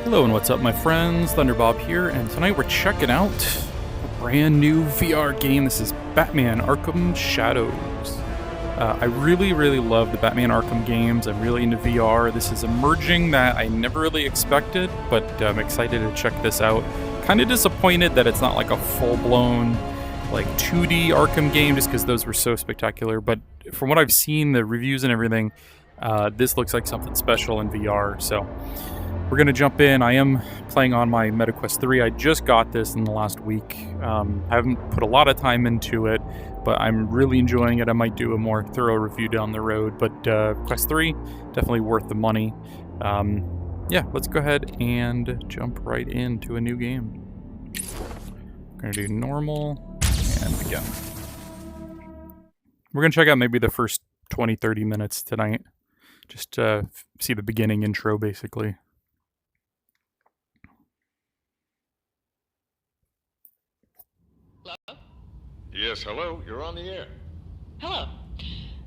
Hello and what's up, my friends? Thunderbob here, and tonight we're checking out a brand new VR game. This is Batman Arkham Shadows. I really love the Batman Arkham games. I'm really into VR. This is a merging that I never really expected, but I'm excited to check this out. Kind of disappointed that it's not like a full-blown like 2D Arkham game, just because those were so spectacular. But from what I've seen, the reviews and everything, this looks like something special in VR. So we're going to jump in. I am playing on my MetaQuest 3. I just got this in the last week. I haven't put a lot of time into it, but I'm really enjoying it. I might do a more thorough review down the road, but Quest 3, definitely worth the money. Yeah, let's go ahead and jump right into a new game. We're going to do normal and begin. We're going to check out maybe the first 20-30 minutes tonight. Just see the beginning intro, basically. Hello? Yes, hello. You're on the air. Hello.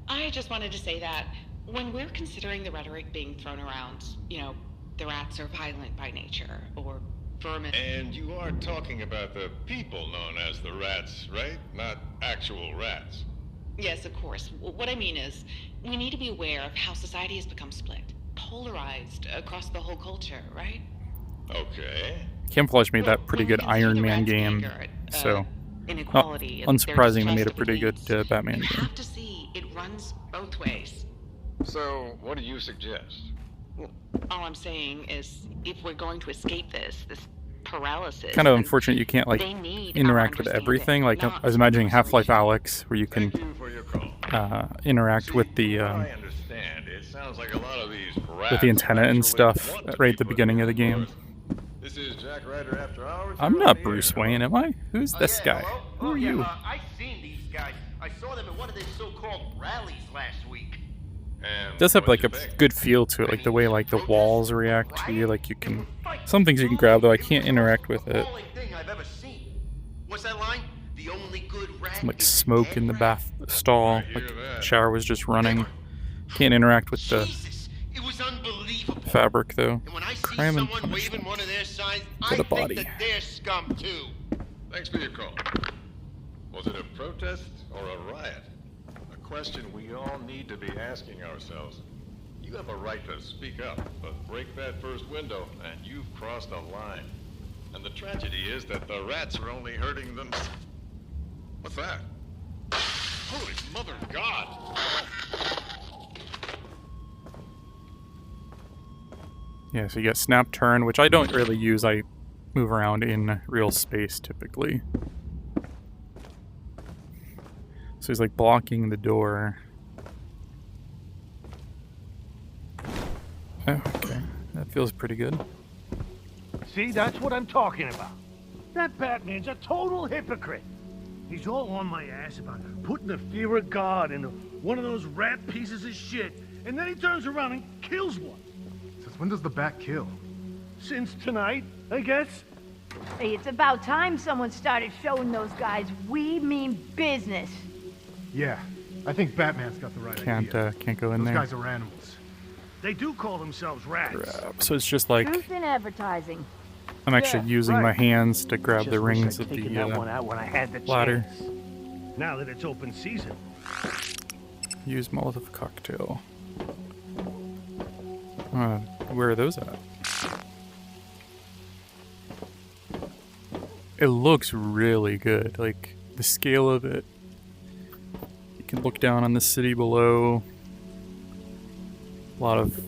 I just wanted to say that when we're considering the rhetoric being thrown around, you know, the rats are violent by nature, or vermin. And you are talking about the people known as the rats, right? Not actual rats. Yes, of course. What I mean is, we need to be aware of how society has become split, polarized across the whole culture, right? Okay. Camouflaj made that pretty good Iron Man game, so inequality. Unsurprisingly, made a pretty good Batman game. You have to see it runs both ways. So, what do you suggest? All I'm saying is, if we're going to escape this paralysis, Kind of unfortunate you can't like interact with everything. Like I was imagining Half-Life Alyx, where you can interact with the I understand. It sounds like a lot of these with the antenna and stuff right at the beginning of the game. This is Jack Ryder After Hours. I'm not Bruce Wayne, am I? Who's this guy? Hello? Who are you? I've seen these guys. I saw them at one of their so-called rallies last week. It does have like a good feel to it, like the way like the walls react to you. Like you can, some things you can grab, though I can't interact with it. What's that line? The only good rat. Some like smoke in the bath stall, like the shower was just running. Can't interact with the It was unbelievable. fabric though. And when I see Crime and someone waving punishment one of their signs, for I the think body. that they're scum too. Thanks for your call. Was it a protest or a riot? A question we all need to be asking ourselves. You have a right to speak up, but break that first window and you've crossed a line. And the tragedy is that the rats are only hurting them. What's that? Holy mother of God! Yeah, so you get snap turn, which I don't really use. I move around in real space typically. So he's like blocking the door. Oh, okay, that feels pretty good. See, that's what I'm talking about. That Batman's a total hypocrite. He's all on my ass about putting the fear of God into one of those rat pieces of shit, and then he turns around and kills one. Since when does the bat kill? Since tonight, I guess. Hey, it's about time someone started showing those guys we mean business. Yeah, I think Batman's got the right idea. Can't go in Those there. guys are animals. They do call themselves rats. So it's just like Truth in advertising. I'm actually using my hands to grab Just the wish rings I'd of taken the that one out when I had the ladder. chance. Now that it's open season. Use Molotov cocktail. Where are those at? It looks really good. Like the scale of it. You can look down on the city below. A lot of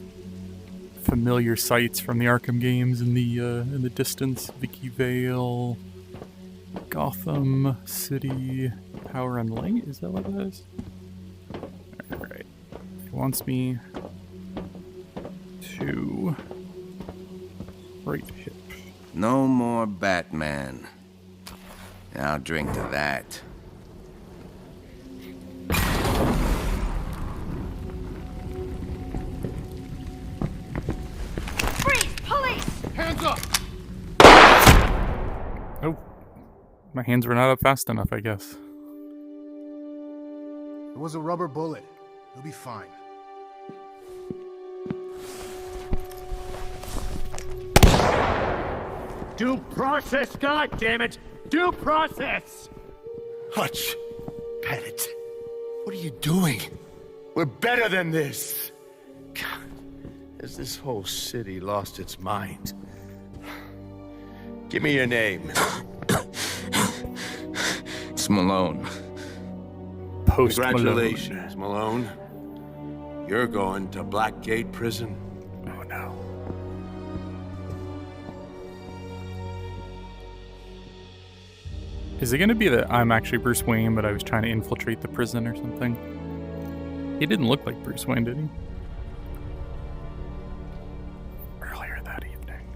familiar sights from the Arkham games in the distance. Vicky Vale, Gotham City, Power and Light. Is that what that is? All right. It wants me to right hip. No more Batman. I'll drink to that. Freeze! Police! Hands up! Oh, my hands were not up fast enough, I guess. It was a rubber bullet. You'll be fine. Due process, goddammit! Due process! Hutch, Pettit, what are you doing? We're better than this. God, has this whole city lost its mind? Give me your name. It's Malone. Post Congratulations, Malone. You're going to Blackgate Prison. Oh no. Is it gonna be that I'm actually Bruce Wayne, but I was trying to infiltrate the prison or something? He didn't look like Bruce Wayne, did he? Earlier that evening.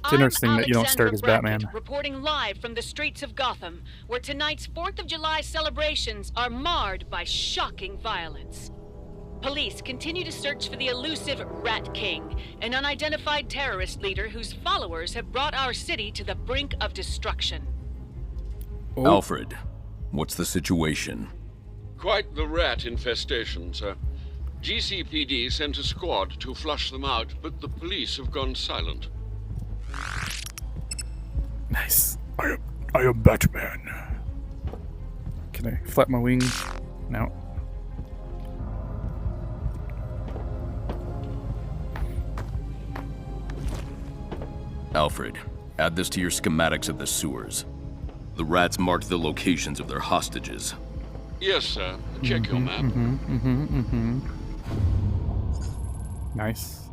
It's interesting that you don't start as Batman. Reporting live from the streets of Gotham, where tonight's 4th of July celebrations are marred by shocking violence. Police continue to search for the elusive Rat King, an unidentified terrorist leader whose followers have brought our city to the brink of destruction. Oh. Alfred, what's the situation? Quite the rat infestation, sir. GCPD sent a squad to flush them out, but the police have gone silent. Nice. I am Batman. Can I flap my wings? No. Alfred, add this to your schematics of the sewers. The rats marked the locations of their hostages. Yes, sir. Check your map. Nice.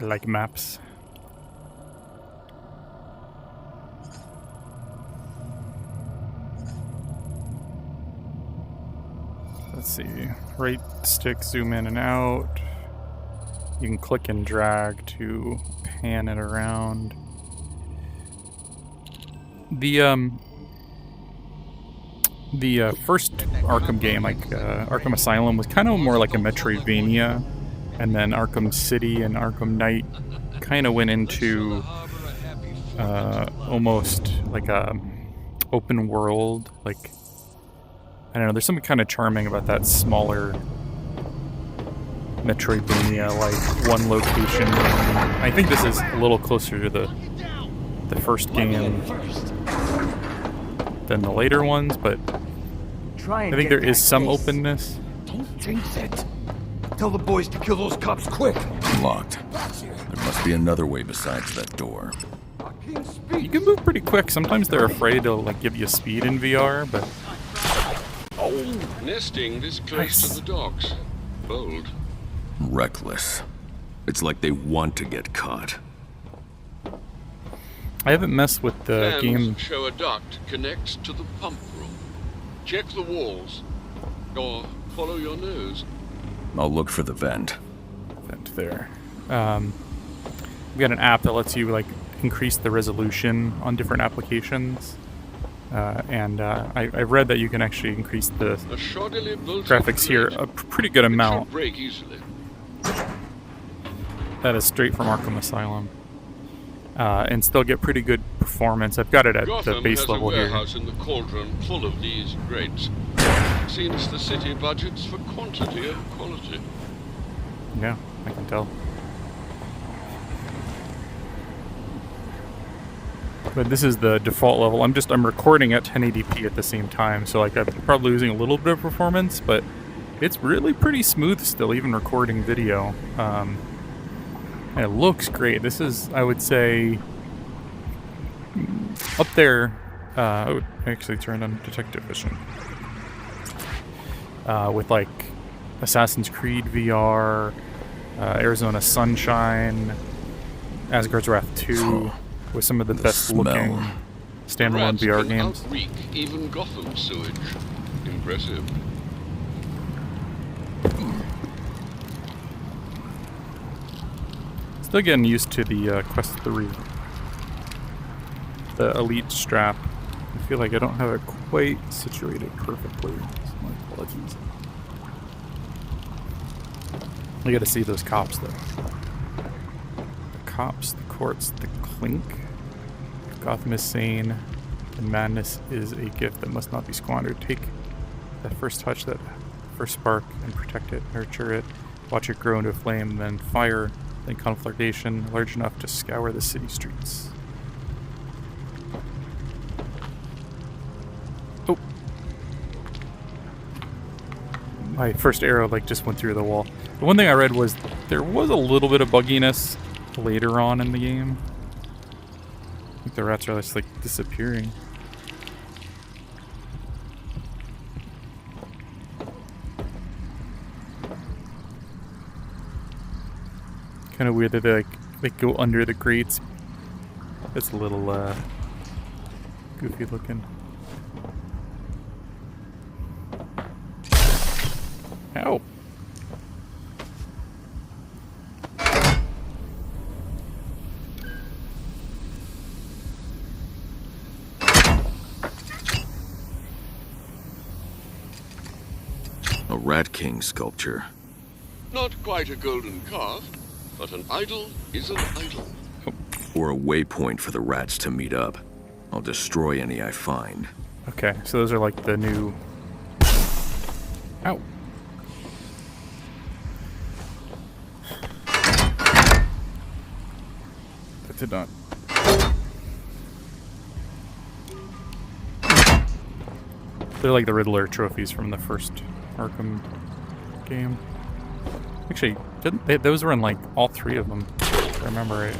I like maps. Let's see. Right stick, zoom in and out. You can click and drag to pan it around. The first Arkham game, like Arkham Asylum, was kind of more like a Metroidvania, and then Arkham City and Arkham Knight kind of went into almost like a open world. Like, I don't know, there's something kind of charming about that smaller Metroidvania, like one location. I think this is a little closer to the first game than the later ones, but I think there is some openness. Don't jinx it. Tell the boys to kill those cops quick. Locked. There must be another way besides that door. You can move pretty quick. Sometimes they're afraid to like give you speed in VR, but Nesting this close to the docks. Bold. Reckless. It's like they want to get caught. I haven't messed with the Plans game. show a duct connects to the pump room. Check the walls. Or follow your nose. I'll look for the vent. Vent there. We got an app that lets you like increase the resolution on different applications. I read that you can actually increase the graphics here a pretty good amount. Break easily. That is straight from Arkham Asylum. And still get pretty good performance. I've got it at the base level here. Gotham has a warehouse in the cauldron full of these grates. Seems the city budgets for quantity over quality. Yeah, I can tell. But this is the default level. I'm recording at 1080p at the same time, so like I'm probably losing a little bit of performance, but it's really pretty smooth still, even recording video. And it looks great. This is, I would say, up there. I would actually turn on Detective Vision. With like Assassin's Creed VR, Arizona Sunshine, Asgard's Wrath 2, with some of the best looking standalone VR games. Outreak even Gotham sewage. Impressive. Still getting used to the Quest 3. The Elite strap. I feel like I don't have it quite situated perfectly. So my apologies. I gotta see those cops though. The cops, the courts, the clink. Gotham is sane. And madness is a gift that must not be squandered. Take that first touch, that first spark, and protect it, nurture it. Watch it grow into a flame, then fire a conflagration large enough to scour the city streets. Oh. My first arrow like just went through the wall. The one thing I read was there was a little bit of bugginess later on in the game. I think the rats are just like disappearing. Kind of weird that they go under the grates. That's a little goofy looking. Ow. A Rat King sculpture. Not quite a golden calf, but an idol is an idol. Or a waypoint for the rats to meet up. I'll destroy any I find. Okay, so those are like the new... Ow. That did not... They're like the Riddler trophies from the first Arkham game. Actually, those were in like all three of them, if I remember right.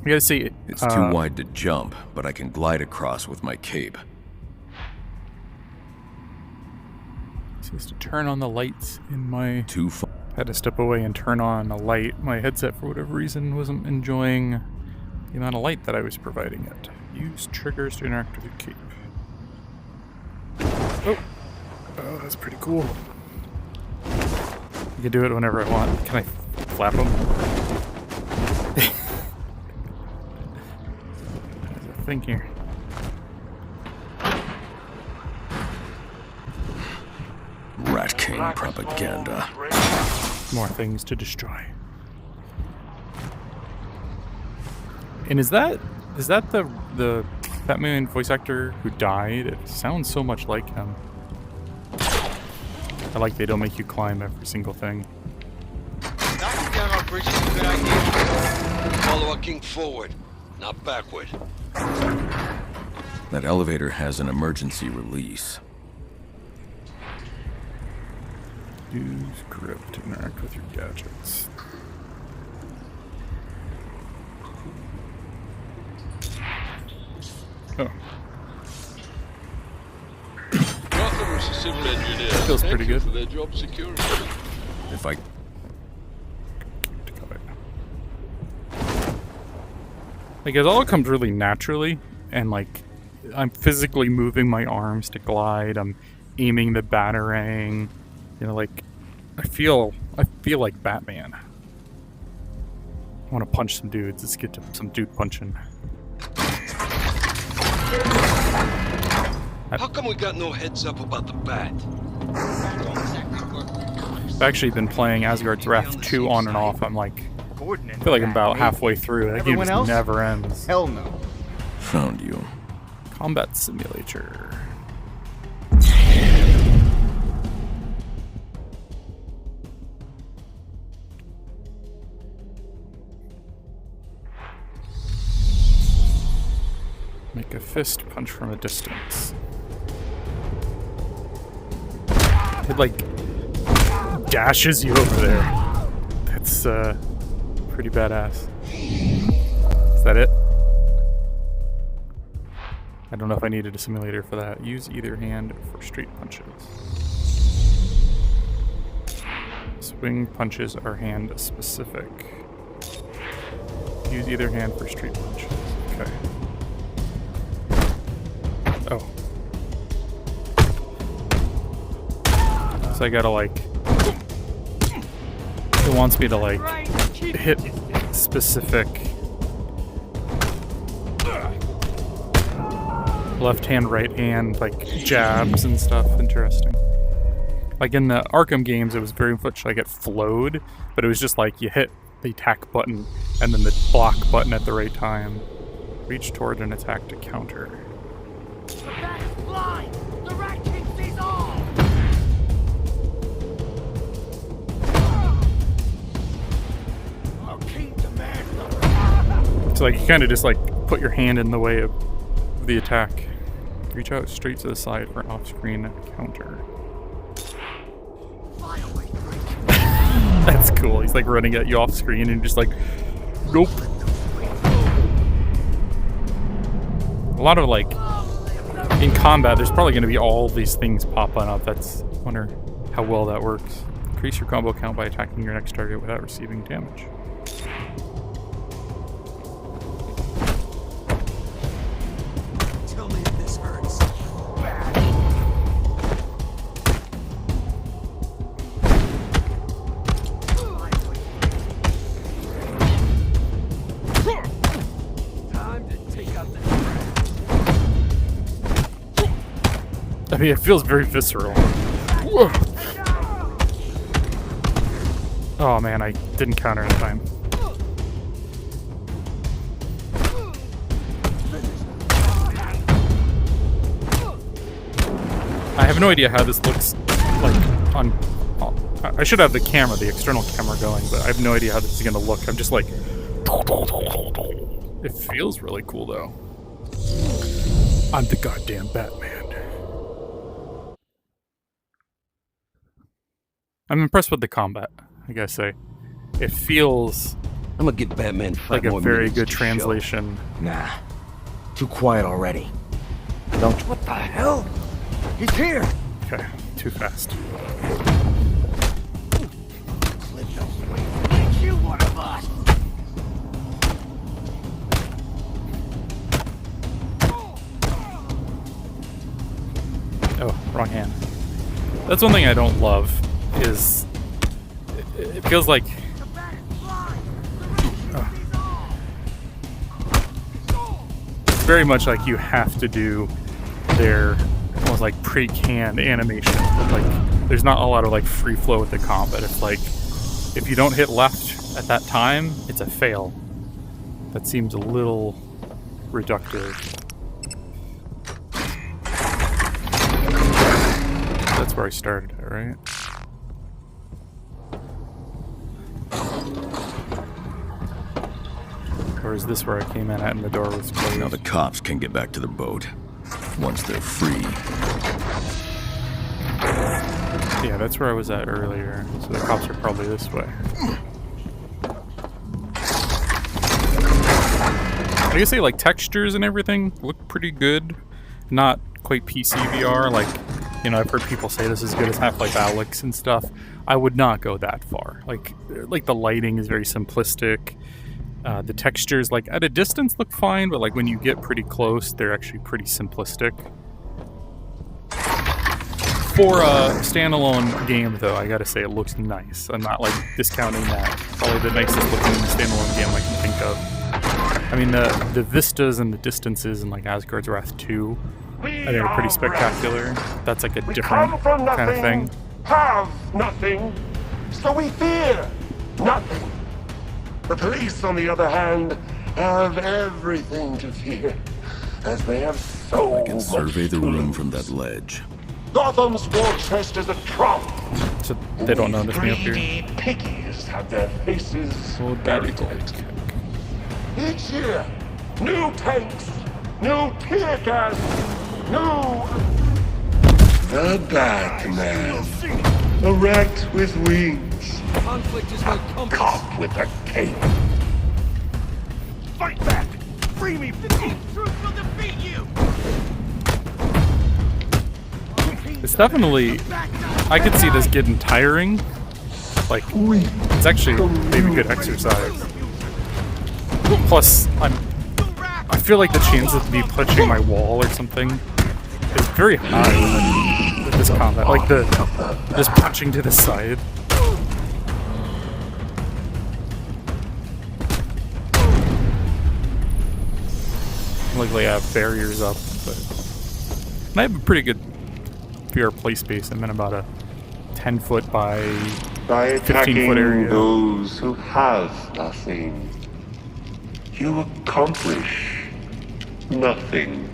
You gotta see... It's too wide to jump, but I can glide across with my cape. Seems to turn on the lights in my... Too far. Had to step away and turn on a light. My headset, for whatever reason, wasn't enjoying the amount of light that I was providing it. Use triggers to interact with your cape. Oh, that's pretty cool. I can do it whenever I want. Can I flap them? There's a thing here. Rat King propaganda. More things to destroy. And is that the Batman voice actor who died? It sounds so much like him. I like they don't make you climb every single thing. Knocking down our bridge is a good idea. Follow our king forward, not backward. That elevator has an emergency release. Use grip to interact with your gadgets. Oh. Gotham's civil engineers Feels pretty good. for their job security. If I... Like, it all comes really naturally, and like, I'm physically moving my arms to glide, I'm aiming the batarang, you know, like, I feel like Batman. I want to punch some dudes. Let's get to some dude punching. How come we got no heads up about the bat? I've actually been playing Asgard's Wrath 2 on and off. I'm like, I feel like I'm about halfway through. That game just never ends. Hell no. Found you. Combat simulator. Make a fist punch from a distance. It like dashes you over there. That's pretty badass. Is that it? I don't know if I needed a simulator for that. Use either hand for straight punches. Swing punches are hand specific. Use either hand for straight punches. Okay. Oh. So I gotta like... It wants me to like hit specific left hand, right hand, like jabs and stuff. Interesting. Like in the Arkham games, it was very much like it flowed, but it was just like you hit the attack button and then the block button at the right time. Reach toward an attack to counter. The bat is blind! The Rat King sees all! So like you kind of just like put your hand in the way of the attack. Reach out straight to the side for an off-screen counter. That's cool. He's like running at you off screen and just like, nope. A lot of like, in combat, there's probably going to be all these things popping up. I wonder how well that works. Increase your combo count by attacking your next target without receiving damage. Tell me if this hurts. Time to take out the I mean, it feels very visceral. Whoa. Oh man, I didn't counter in time. I have no idea how this looks like on... I should have the camera, the external camera going, but I have no idea how this is going to look. I'm just like... It feels really cool though. I'm the goddamn Batman. I'm impressed with the combat, I gotta say. It feels I'm gonna give Batman 5 like a more very minutes good to translation. show. Nah. Too quiet already. Don't. What the hell? He's here! Okay, too fast. Make you one of us! Oh, wrong hand. That's one thing I don't love, is it feels like... It's very much like you have to do their almost like pre-canned animation. Like, there's not a lot of like free flow with the combat. It's like, if you don't hit left at that time, it's a fail. That seems a little reductive. That's where I started at, right? Or is this where I came in at and the door was closed? Now the cops can get back to their boat once they're free. Yeah, that's where I was at earlier. So the cops are probably this way. I guess say like textures and everything look pretty good. Not quite PC VR. Like, you know, I've heard people say this is as good as Half-Life Alyx and stuff. I would not go that far. Like the lighting is very simplistic. The textures, like at a distance, look fine, but like when you get pretty close, they're actually pretty simplistic. For a standalone game, though, I gotta say it looks nice. I'm not like discounting that. Probably the nicest looking standalone game I can think of. I mean, the vistas and the distances in like Asgard's Wrath 2, I think are pretty spectacular. That's like a different kind of thing. Have nothing, so we fear nothing. The police, on the other hand, have everything to fear, as they have so I can survey the room from that ledge. Gotham's war chest is a trump. So they don't notice me up here. Greedy piggies have their faces buried. Each year, new tanks, new tear gas, new... The Batman. A rat with wings. Conflict is my compass. Cop with a cape. Fight back! Free me! The deep truth will defeat you! It's definitely... I could see this getting tiring. Like, it's actually maybe good exercise. Plus, I feel like the chance of me punching my wall or something is very high with this combat. Like just punching to the side. Luckily I have barriers up, but I have a pretty good VR play space. I'm in about a 10-foot by 15-foot area. Those who have nothing, you accomplish nothing.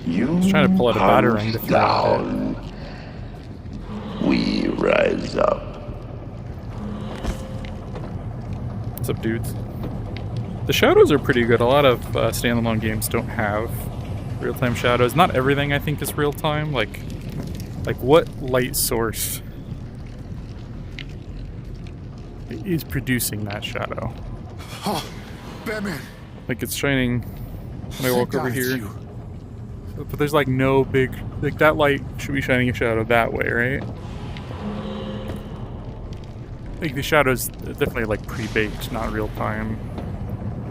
You I was trying to pull out a batarang to throw down. We rise up. What's up, dudes? The shadows are pretty good. A lot of standalone games don't have real-time shadows. Not everything I think is real-time. Like what light source is producing that shadow? Oh, Batman. Like it's shining when I walk over God, it's here. you. But there's like no big, like that light should be shining a shadow that way, right? Like the shadow's definitely like pre-baked, not real-time.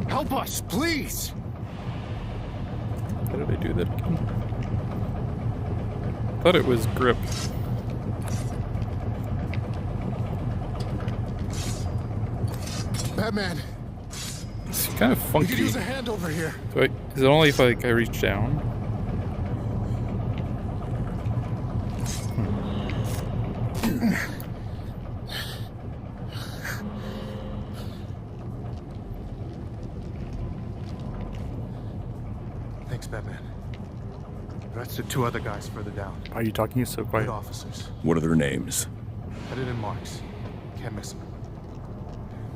Help us, please. How did I do that again? Thought it was grip. Batman. It's kind of We funky. could use a hand over here. So is it only if I reach down? Thanks, Batman. Arrested 2 other guys further down. Why are you talking so quiet? Good officers. What are their names? Pettit and Marks. Can't miss them.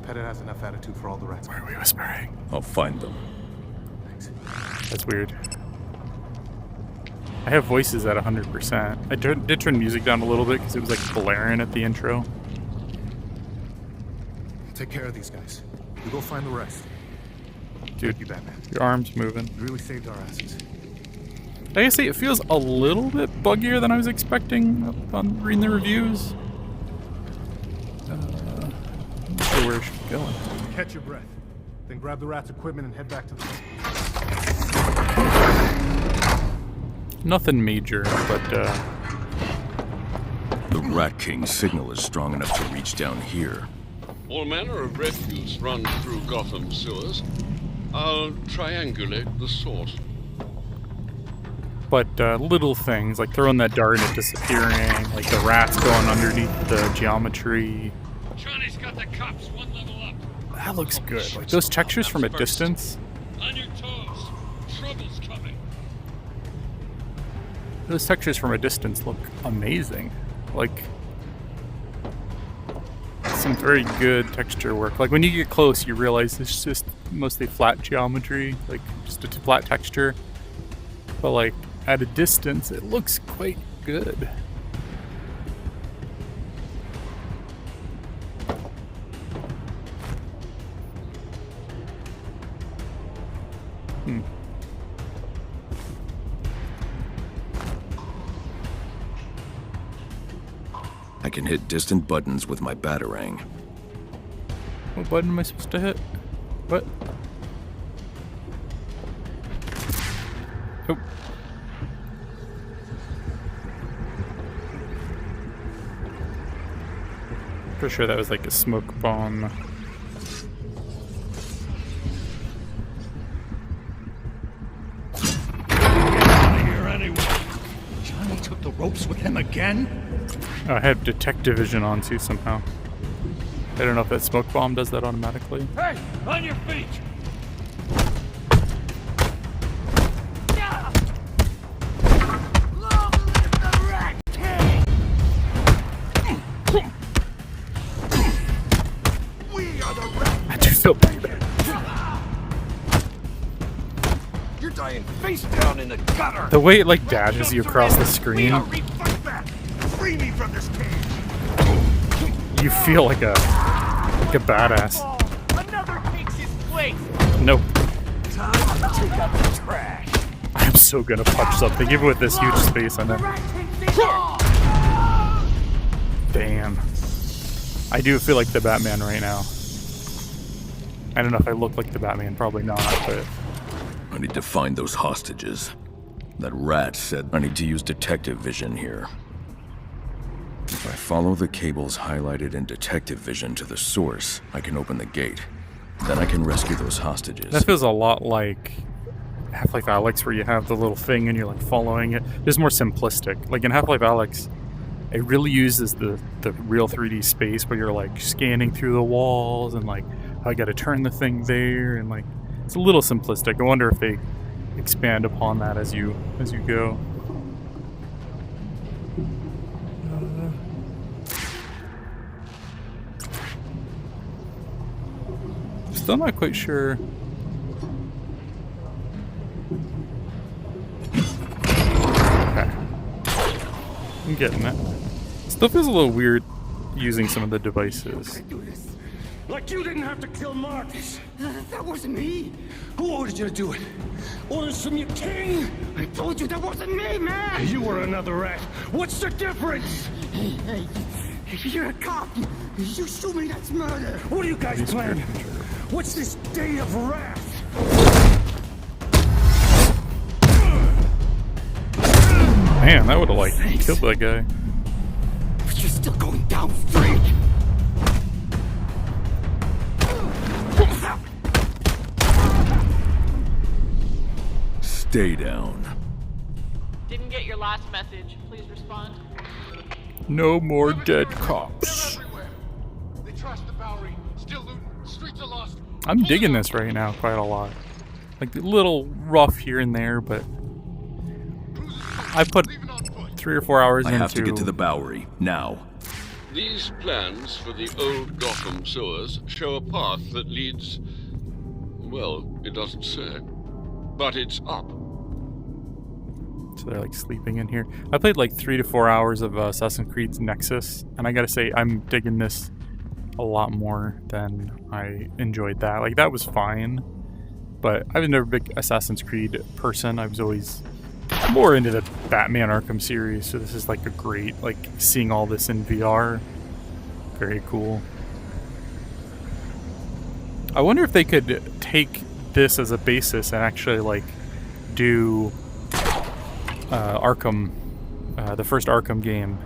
Pettit has enough attitude for all the rats. Why are we whispering? I'll find them. Thanks. That's weird. I have voices at 100%. I did turn music down a little bit because it was like blaring at the intro. Take care of these guys. We go find the rest. Dude, Thank you, Batman. your arm's moving. You really saved our asses. I gotta say, it feels a little bit buggier than I was expecting on reading the reviews. Not sure where she's going. Catch your breath. Then grab the rat's equipment and head back to the... Nothing major, but The Rat King's signal is strong enough to reach down here. All manner of refuse run through Gotham sewers. I'll triangulate the source. but little things like throwing that dart and it disappearing, like the rats going underneath the geometry. Johnny's got the cops 1 level up. That looks good. Like those textures from a distance. On your toes. Trouble's coming. Those textures from a distance look amazing. Like some very good texture work. Like when you get close, you realize it's just mostly flat geometry, like just a flat texture. But like at a distance, it looks quite good. I can hit distant buttons with my batarang. What button am I supposed to hit? What? Oh. Pretty sure that was like a smoke bomb. Johnny took the ropes with him again? Oh, I have detective vision on too somehow. I don't know if that smoke bomb does that automatically. Hey, on your feet! I do feel bad. You're dying face down in the gutter! The way it like dashes you across the screen, Free me from this cage! you feel like a badass. Another takes his place! Nope. Time to take out the trash! I'm so gonna punch something, even with this huge space on it. Damn. I do feel like the Batman right now. I don't know if I look like the Batman, probably not, but... I need to find those hostages. That rat said I need to use detective vision here. If I follow the cables highlighted in detective vision to the source, I can open the gate. Then I can rescue those hostages. That feels a lot like Half-Life Alyx, where you have the little thing and you're like following it. It's more simplistic. Like in Half-Life Alyx, it really uses the real 3D space where you're like scanning through the walls and like, I gotta turn the thing there, and like it's a little simplistic. I wonder if they expand upon that as you go. Still not quite sure I'm getting it. Still feels a little weird using some of the devices. Like you didn't have to kill Marcus. That wasn't me. Who ordered you to do it? Orders from your king? I told you that wasn't me, man. You were another rat. What's the difference? Hey, you're a cop. You shoot me, that's murder. What are you guys planning? What's this day of wrath? Man, that would have like killed that guy. But you're still going down straight. Stay down. Didn't get your last message. Please respond. No more dead cops. They trashed the Bowery. Still looting. Streets are lost. I'm digging this right now quite a lot. Like a little rough here and there, but I put 3 or 4 hours into. I have to get to the Bowery now. These plans for the old Gotham sewers show a path that leads... well, it doesn't say. But it's up. So they're like sleeping in here. I played like 3 to 4 hours of Assassin's Creed Nexus, and I gotta say I'm digging this a lot more than I enjoyed that. Like that was fine, but I was never a big Assassin's Creed person. I was always more into the Batman Arkham series, so this is like a great, like seeing all this in VR. Very cool. I wonder if they could take this as a basis and actually like do Arkham, the first Arkham game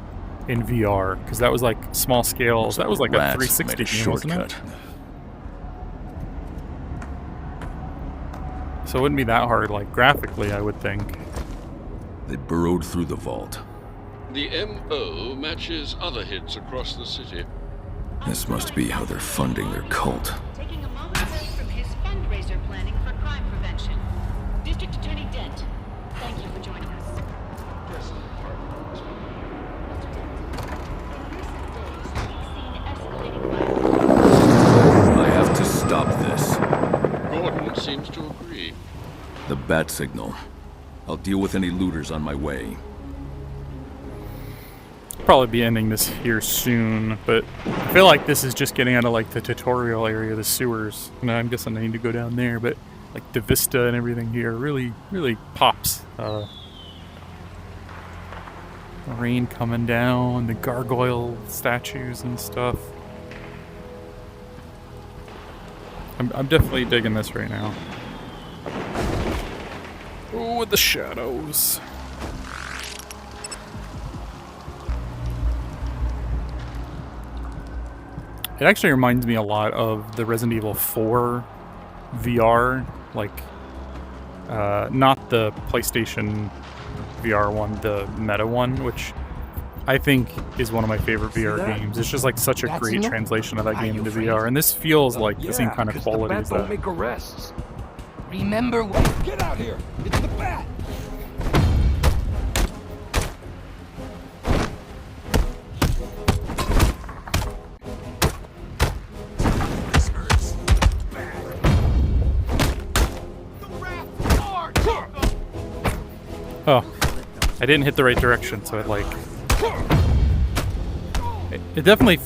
in VR, because that was like small scale. That was like a 360 game, wasn't it? So it wouldn't be that hard, like graphically, I would think. They burrowed through the vault. The MO matches other hits across the city. This must be how they're funding their cult. Taking a moment break from his fundraiser planning for crime prevention. District Attorney Dent, thank you for joining us. I have to stop this. Gordon seems to agree. The bat signal. I'll deal with any looters on my way. Probably be ending this here soon, but I feel like this is just getting out of like the tutorial area, the sewers. And I'm guessing I need to go down there, but like the vista and everything here really pops. The rain coming down, the gargoyle statues and stuff. I'm definitely digging this right now. Oh, with the shadows. It actually reminds me a lot of the Resident Evil 4 VR, like, not the PlayStation VR one, the Meta one, which I think is one of my favorite VR games. It's just like such a great translation of that game into VR, and this feels like the same kind of quality as that. Don't make arrests. Remember what? Get out here! It's the bat! Oh, I didn't hit the right direction, so it like... It definitely,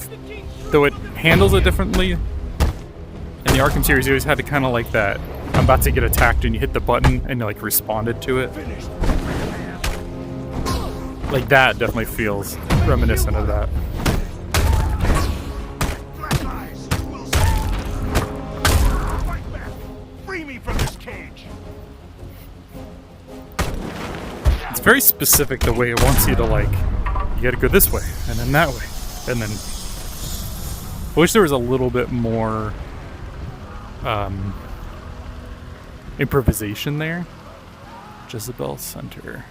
though it handles it differently, in the Arkham series you always had to kind of like that, I'm about to get attacked and you hit the button and like responded to it. Like that definitely feels reminiscent of that. Free me from this cage. It's very specific the way it wants you to like, you gotta go this way, and then that way, and then... I wish there was a little bit more improvisation there. Jezebel Center.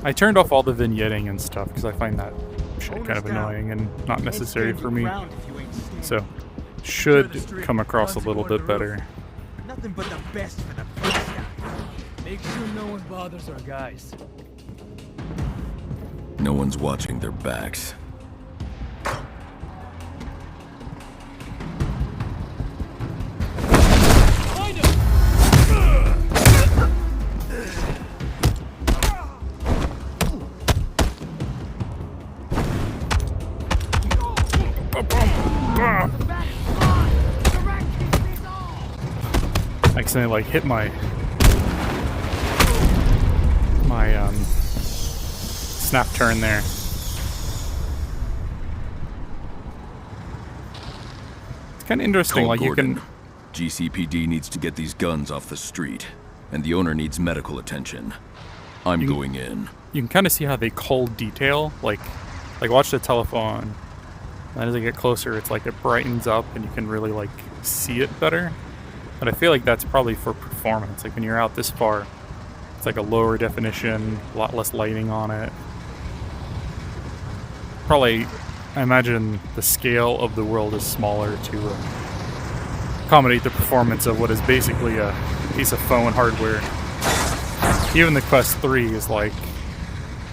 I turned off all the vignetting and stuff because I find that shit kind of annoying and not necessary for me. So, should come across a little bit better. Nothing but the best for the best. Make sure no one bothers our guys. No one's watching their backs. I accidentally like hit my snap turn there. It's kind of interesting. Call like Gordon. you can. GCPD needs to get these guns off the street, and the owner needs medical attention. I'm going in. You can kind of see how they cull detail. Like watch the telephone. And as I get closer, it's like it brightens up, and you can really like see it better. But I feel like that's probably for performance. Like when you're out this far, it's like a lower definition, a lot less lighting on it. Probably, I imagine the scale of the world is smaller to accommodate the performance of what is basically a piece of phone hardware. Even the Quest 3 is like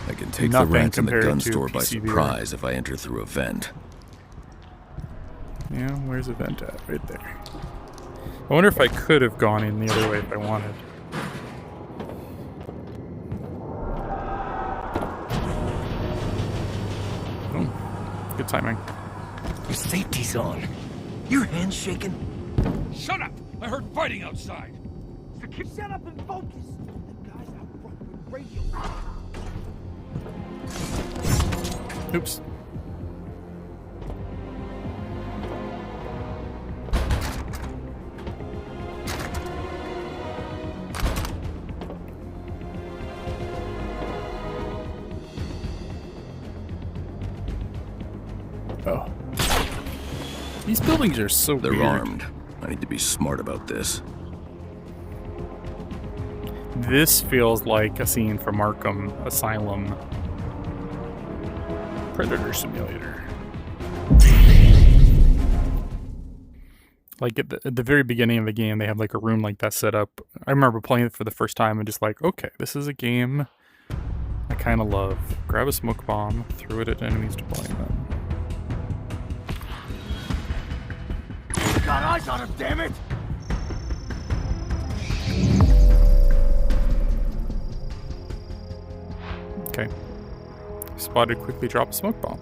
I can take the rats in the gun store by PCV. surprise if I enter through a vent. Yeah, where's the vent at? Right there. I wonder if I could have gone in the other way if I wanted. Oh, good timing. Your safety's on. Your hand's shaking. Shut up! I heard fighting outside. Shut up and focus. The guys out front with radio. Oops. Oh. These buildings are so They're weird. armed. I need to be smart about this. This feels like a scene from Arkham Asylum. Predator Simulator. Like at the very beginning of the game, they have like a room like that set up. I remember playing it for the first time and just like, okay, this is a game I kind of love. Grab a smoke bomb, throw it at enemies deploying them. Got eyes on him, damn it! Okay. Spotted, quickly drop a smoke bomb.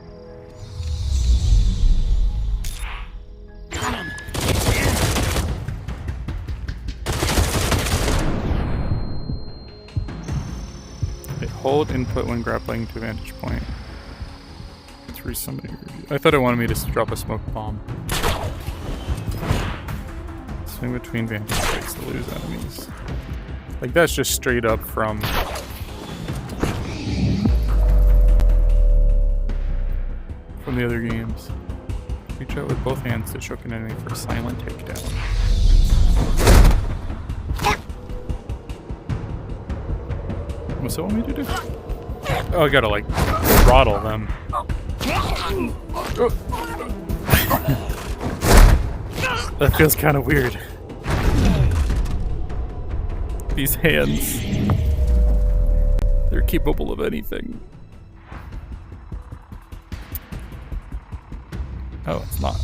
Okay, hold input when grappling to vantage point. Through somebody. I thought it wanted me to drop a smoke bomb. Swing between vantage points to lose enemies. Like that's just straight up from the other games. Reach out with both hands to choke an enemy for a silent takedown. What's that want me to do? Oh, I gotta like throttle them. That feels kind of weird. These hands. They're capable of anything. Oh, it's not.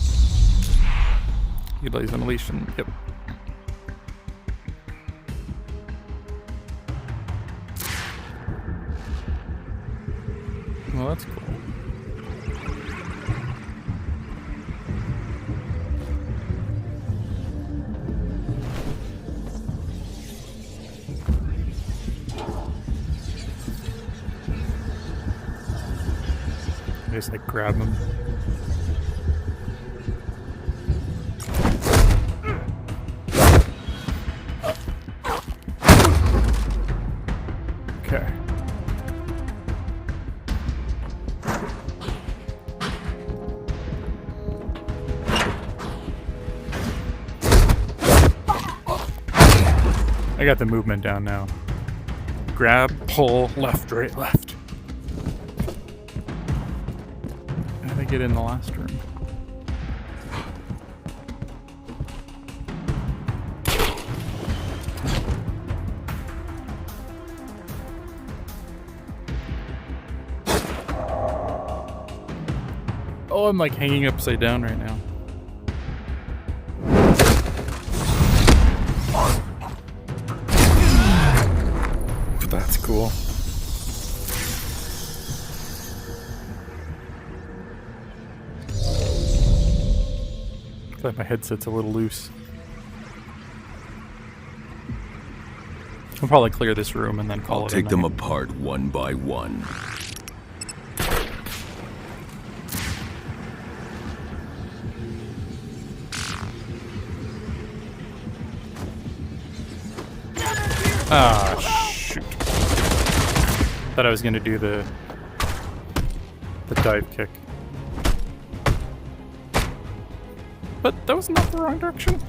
Utilize ventilation. Yep. Well, that's cool. I just like grab them. Okay. I got the movement down now. Grab, pull, left, right, left. How did I get in the last room? Oh, I'm like hanging upside down right now. That's cool. Looks like my headset's a little loose. I'll probably clear this room and then call it. I'll take them apart one by one. Ah, shoot. Thought I was gonna do the dive kick. But that was not the wrong direction.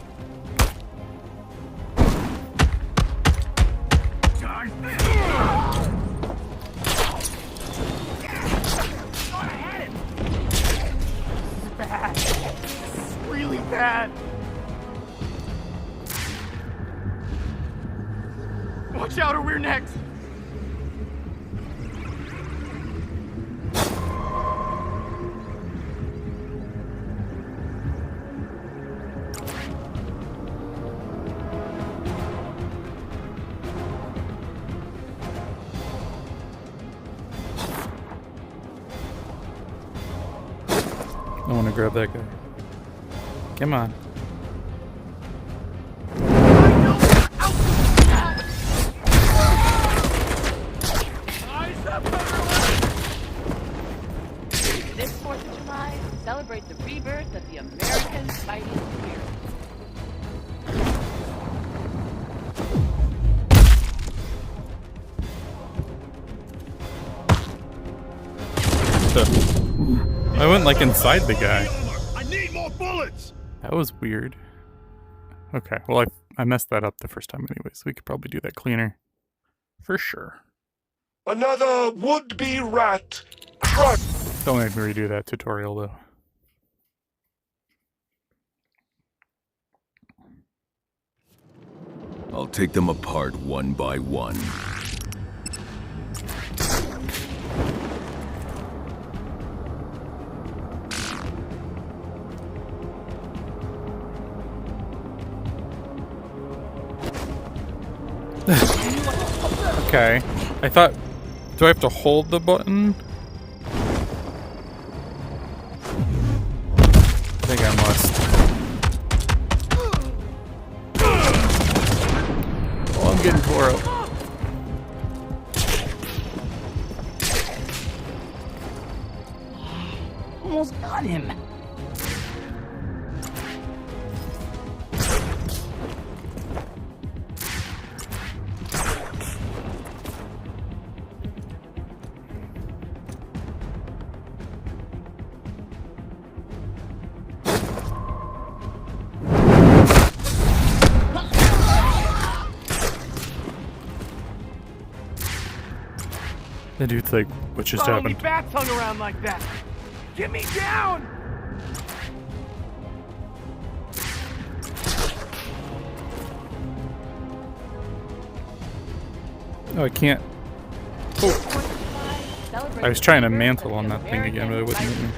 Bad. Really bad. Watch out or we're next. I want to grab that guy. Come on. This 4th of July, celebrate the rebirth of the American fighting spirit. I went like inside the guy. I need more bullets. That was weird. Okay, well I messed that up the first time anyway, so we could probably do that cleaner. For sure. Another would-be rat crushed. Don't make me redo that tutorial though. I'll take them apart one by one. Okay. I thought... Do I have to hold the button? I think I must. Oh, I'm getting tore up. Almost got him. The dude's like, what just Not only happened? bats hung around like that. Get me down! Oh, I can't. Oh. I was trying to mantle on that thing again, but it wouldn't let me.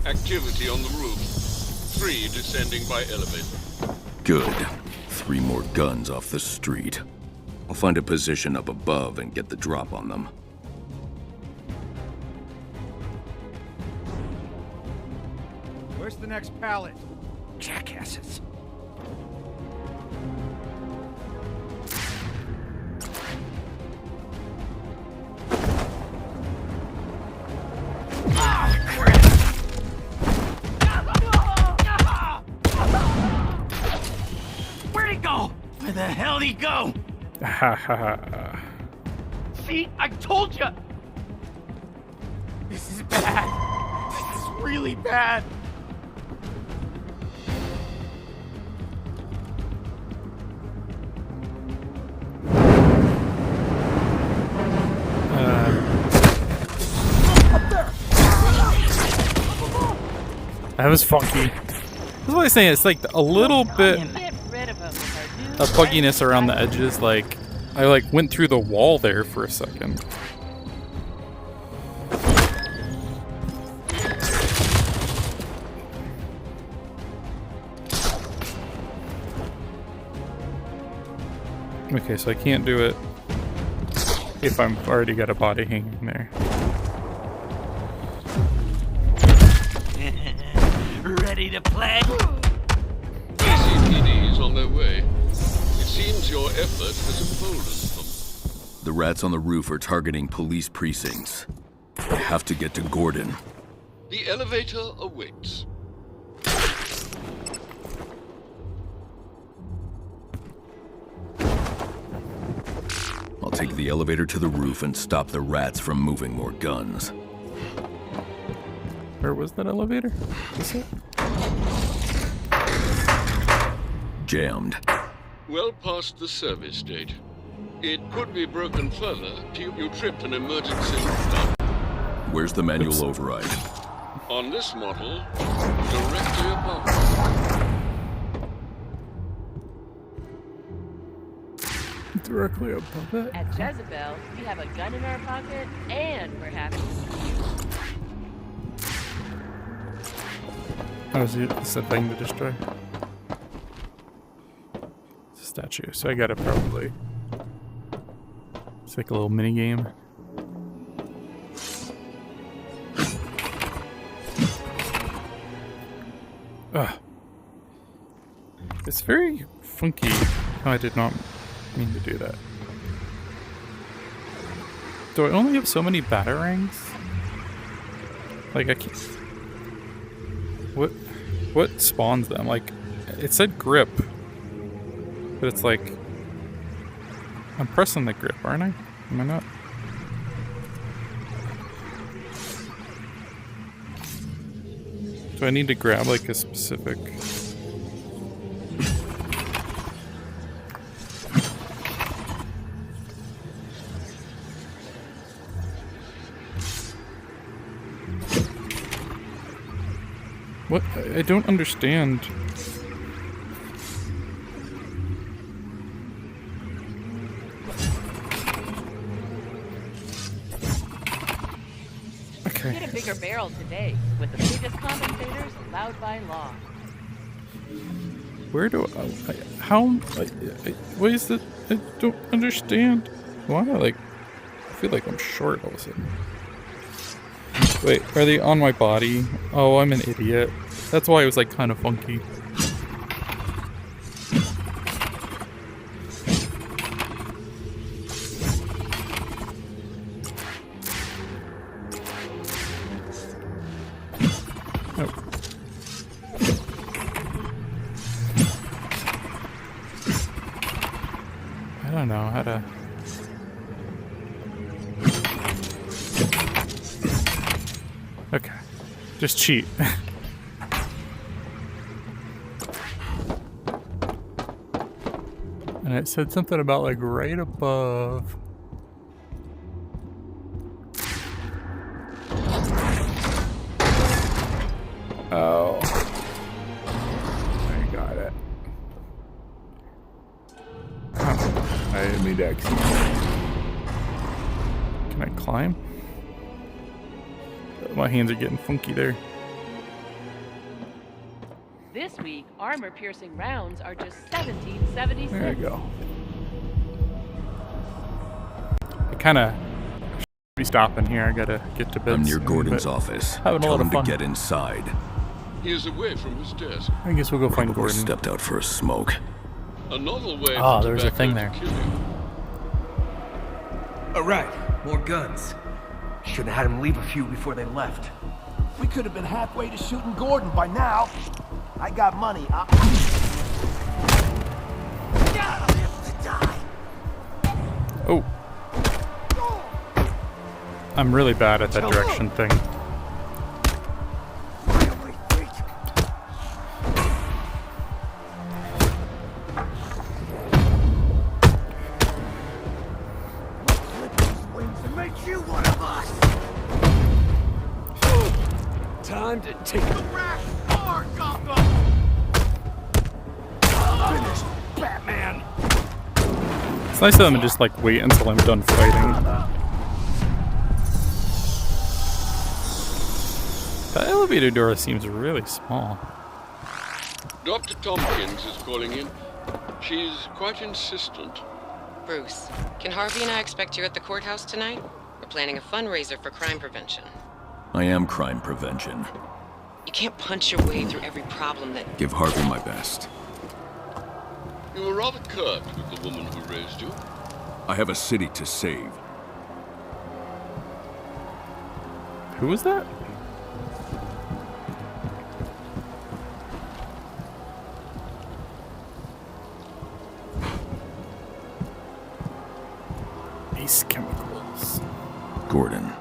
Activity on the roof. 3 descending by elevator. Good. 3 more guns off the street. I'll find a position up above and get the drop on them. Where's the next pallet? Jackasses. Where'd he go? Where the hell did he go? Ha ha ha. See, I told you. This is bad. This is really bad. That was funky. That's what I was saying. It's like a little bit of bugginess around the edges. Like I like went through the wall there for a second. Okay, so I can't do it if I'm already got a body hanging there. Ready to play? ACPD's on their way. It seems your effort has emboldened them. The rats on the roof are targeting police precincts. I have to get to Gordon. The elevator awaits. I'll take the elevator to the roof and stop the rats from moving more guns. Where was that elevator? Is it? Jammed. Well past the service date. It could be broken further till you tripped an emergency lockdown. Where's the manual override? On this model, directly above. Directly above it? At Jezebel, we have a gun in our pocket, and we're happy to see you. Oh, is this a thing to destroy? It's a statue, so I gotta probably... It's like a little mini game. Ugh. It's very funky. Oh, I did not mean to do that. Do I only have so many batarangs? Like, I can't... What spawns them? Like, it said grip. But it's like... I'm pressing the grip, aren't I? Am I not? Do I need to grab, like, a specific... What? I don't understand. Okay. Get a bigger barrel today, with the biggest compensators allowed by law. Where do how? What is it? I don't understand. Why? Like, I feel like I'm short all of a sudden. Wait, are they on my body? Oh, I'm an idiot. That's why it was like kind of funky. Oh. I don't know how to... Okay, just cheat. And it said something about like right above. Oh, I got it. Oh, I didn't mean to exit. Can I climb? My hands are getting funky there. This week, armor-piercing rounds are just $17.76. There you go. I kind of should be stopping here. I gotta get to bed. I'm near Gordon's office. Having a Tell lot of him fun. to get inside. He is away from his desk. I guess we'll go find Probably Gordon. stepped out for a smoke. A novel way Oh, for there was a tobacco thing to there. kill you. Alright, more guns. Should have had him leave a few before they left. We could have been halfway to shooting Gordon by now. I got money. Oh. I'm really bad at that direction thing. Time to take the rack for Gotham! Finished, Batman! It's nice of them to just like wait until I'm done fighting. The elevator door seems really small. Dr. Tompkins is calling in. She's quite insistent. Bruce, can Harvey and I expect you at the courthouse tonight? We're planning a fundraiser for crime prevention. I am crime prevention. You can't punch your way through every problem that... Give Harvey my best. You were rather curt with the woman who raised you. I have a city to save. Who was that? Base chemicals. Gordon.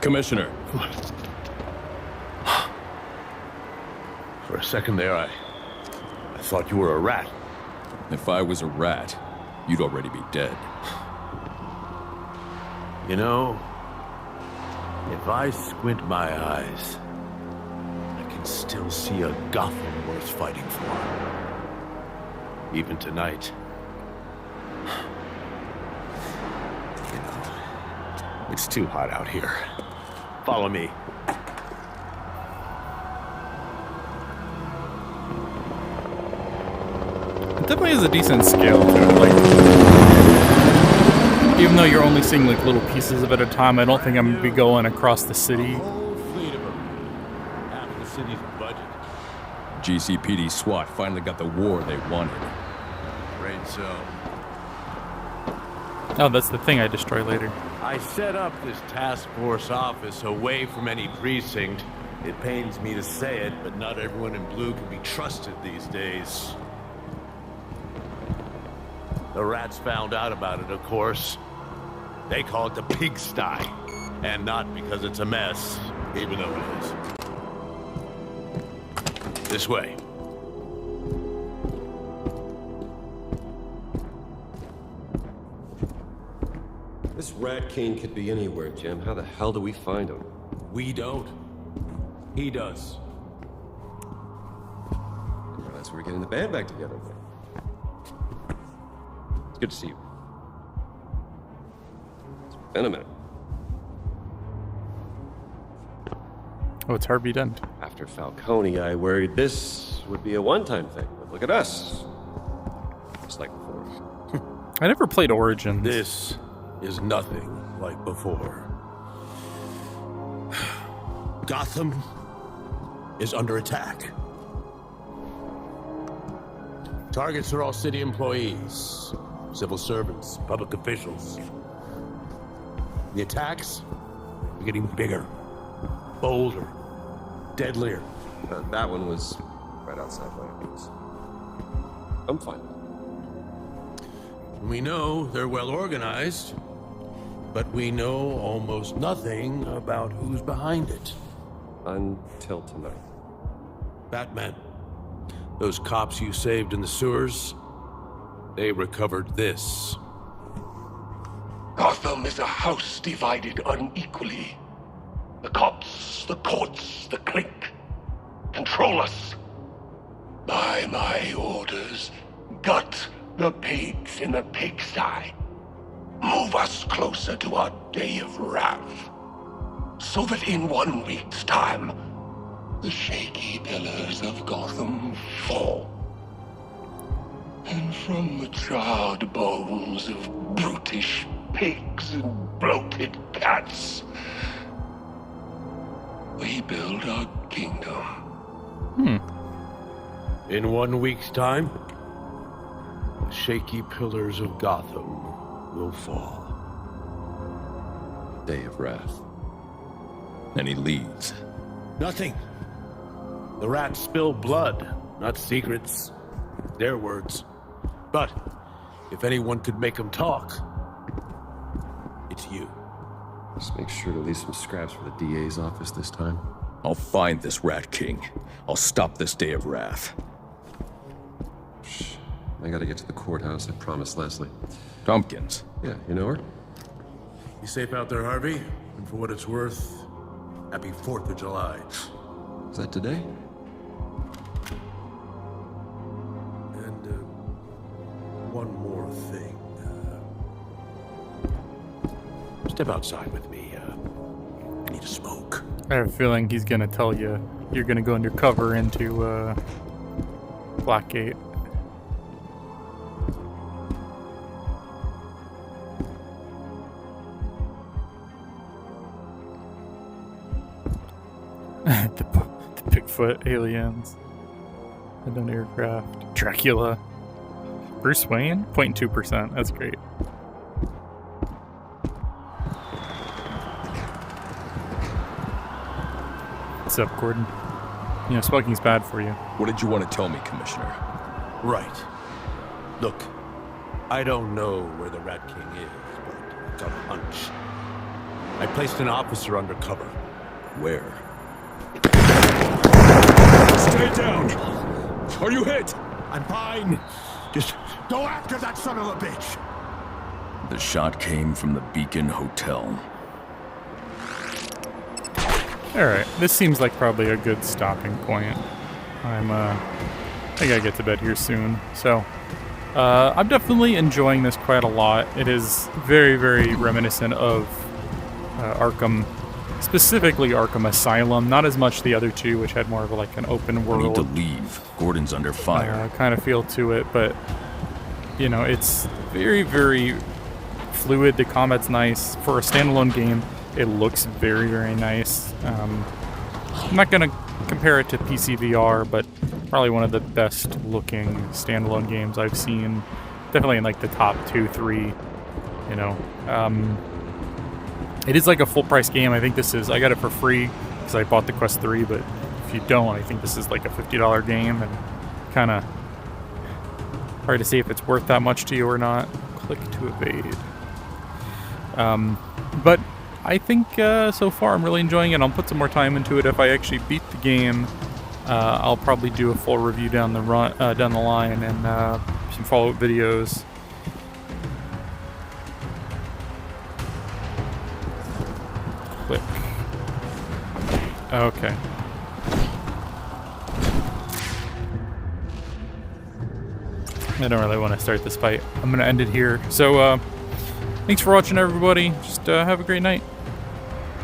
Commissioner. For a second there, I thought you were a rat. If I was a rat, you'd already be dead. You know, if I squint my eyes, I can still see a Gotham worth fighting for. Even tonight. You know, it's too hot out here. Follow me. It definitely has a decent scale to it. Like, even though you're only seeing like little pieces of it at a time, I don't think I'm gonna be going across the city. Whole fleet of them. Half of the city's budget. GCPD SWAT finally got the war they wanted. Right, so. Oh, that's the thing I destroy later. I set up this task force office away from any precinct. It pains me to say it, but not everyone in blue can be trusted these days. The rats found out about it, of course. They call it the pigsty. And not because it's a mess, even though it is. This way. This Rat King could be anywhere, Jim. How the hell do we find him? We don't. He does. Well, that's where we're getting the band back together. It's good to see you. It's been a minute. Oh, it's Harvey Dent. After Falcone, I worried this would be a one-time thing. But look at us. Just like before. I never played Origins. This is nothing like before. Gotham is under attack. Targets are all city employees, civil servants, public officials. The attacks are getting bigger, bolder, deadlier. That one was right outside my office. I'm fine. We know they're well organized, but we know almost nothing about who's behind it. Until tonight. Batman, those cops you saved in the sewers, they recovered this. Gotham is a house divided unequally. The cops, the courts, the clique control us. By my orders, gut the pigs in the pigsty. Move us closer to our day of wrath, so that in 1 week's time, the shaky pillars of Gotham fall. And from the charred bones of brutish pigs and bloated cats, we build our kingdom. In 1 week's time, the shaky pillars of Gotham will fall. Day of wrath. And he leads. Nothing. The rats spill blood, not secrets. Their words. But if anyone could make them talk, it's you. Just make sure to leave some scraps for the DA's office this time. I'll find this Rat King. I'll stop this day of wrath. Shh. I gotta get to the courthouse, I promised Leslie. Tompkins. Yeah, you know her? You safe out there, Harvey? And for what it's worth, happy 4th of July. Is that today? And, one more thing. Step outside with me. I need a smoke. I have a feeling he's gonna tell you you're gonna go undercover into Blackgate. the Bigfoot aliens. Unknown aircraft. Dracula. Bruce Wayne? 0.2%. That's great. What's up, Gordon? You know, smoking's bad for you. What did you want to tell me, Commissioner? Right. Look, I don't know where the Rat King is, but I've got a hunch. I placed an officer undercover. Where? Stay down! Are you hit? I'm fine. Just go after that son of a bitch. The shot came from the Beacon Hotel. Alright, this seems like probably a good stopping point. I gotta get to bed here soon. So, I'm definitely enjoying this quite a lot. It is very, very reminiscent of Arkham, specifically Arkham Asylum. Not as much the other two, which had more of like an open world. I need to leave. Gordon's under fire. Kind of feel to it, but you know, it's very, very fluid. The combat's nice for a standalone game. It looks very, very nice. I'm not gonna compare it to PC VR, but probably one of the best looking standalone games I've seen. Definitely in like the top 2, 3. You know, it is like a full price game. I think this is. I got it for free because I bought the Quest 3. But if you don't, I think this is like a $50 game, and kind of hard to see if it's worth that much to you or not. Click to evade. But I think so far I'm really enjoying it. I'll put some more time into it. If I actually beat the game, I'll probably do a full review down the line, and some follow-up videos. Click. Okay. I don't really want to start this fight. I'm going to end it here. So, thanks for watching, everybody. Just have a great night.